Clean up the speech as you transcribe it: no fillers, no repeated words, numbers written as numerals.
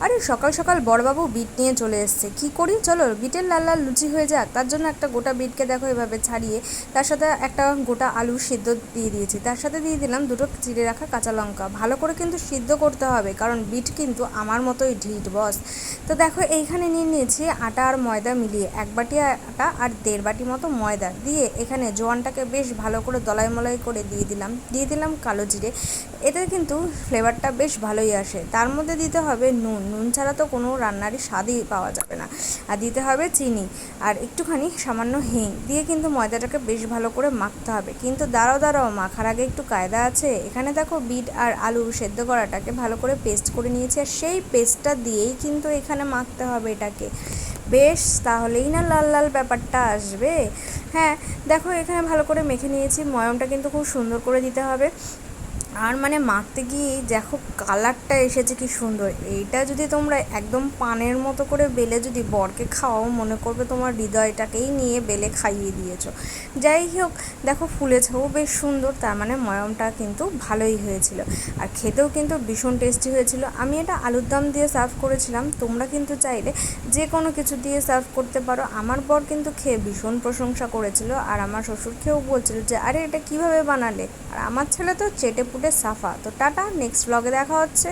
আরে সকাল সকাল বড়বাবু বিট নিয়ে চলে এসছে, কি করি, চলো বিটের লাল লাল লুচি হয়ে যাক। তার জন্য একটা গোটা বিটকে দেখো এভাবে ছাড়িয়ে তার সাথে একটা গোটা আলু সিদ্ধ দিয়ে দিয়েছি, তার সাথে দিয়ে দিলাম দুটো চিড়ে রাখা কাঁচা লঙ্কা। ভালো করে কিন্তু সিদ্ধ করতে হবে, কারণ বিট কিন্তু আমার মতোই ঢিট বস। তো দেখো এইখানে নিয়ে নিয়েছি আটা আর ময়দা মিলিয়ে 1 বাটি আটা আর 1.5 বাটি মতো ময়দা দিয়ে এখানে জোয়ানটাকে বেশ ভালো করে দলাই মলাই করে দিয়ে দিলাম কালো জিরে। এতে কিন্তু ফ্লেভারটা বেশ ভালোই আসে। তার মধ্যে দিতে হবে নুন, নুন ছাড়া তো কোনো রান্নারই স্বাদই পাওয়া যাবে না। আর দিতে হবে চিনি আর একটুখানি সামান্য হিং দিয়ে কিন্তু ময়দাটাকে বেশ ভালো করে মাখতে হবে। কিন্তু দাঁড়াও মাখার আগে একটু কায়দা আছে। এখানে দেখো বিট আর আলু সেদ্ধ করাটাকে ভালো করে পেস্ট করে নিয়েছি, আর সেই পেস্টটা দিয়েই কিন্তু এখানে মাখতে হবে এটাকে বেশ, তাহলেই না লাল লাল ব্যাপারটা আসবে। হ্যাঁ, দেখো এখানে ভালো করে মেখে নিয়েছি। ময়মটা কিন্তু খুব সুন্দর করে দিতে হবে। আর মানে মাখতে গিয়ে দেখো কালারটা এসেছে কি সুন্দর। এইটা যদি তোমরা একদম পানের মতো করে বেলে যদি বরকে খাওয়াও, মনে করবে তোমার হৃদয়টাকেই নিয়ে বেলে খাইয়ে দিয়েছো। যাই হোক, দেখো ফুলেছেও বেশ সুন্দর, তার মানে ময়মটা কিন্তু ভালোই হয়েছিল। আর খেতেও কিন্তু ভীষণ টেস্টি হয়েছিল। আমি এটা আলুর দম দিয়ে সার্ভ করেছিলাম, তোমরা কিন্তু চাইলে যে কোনো কিছু দিয়ে সার্ভ করতে পারো। আমার বর কিন্তু খেয়ে ভীষণ প্রশংসা করেছিল, আর আমার শ্বশুর খেয়েও বলছিল যে আরে এটা কিভাবে বানালে। আর আমার ছেলে তো চেটে পুটে সাফা। তো টাটা, নেক্সট ব্লগে দেখা হচ্ছে।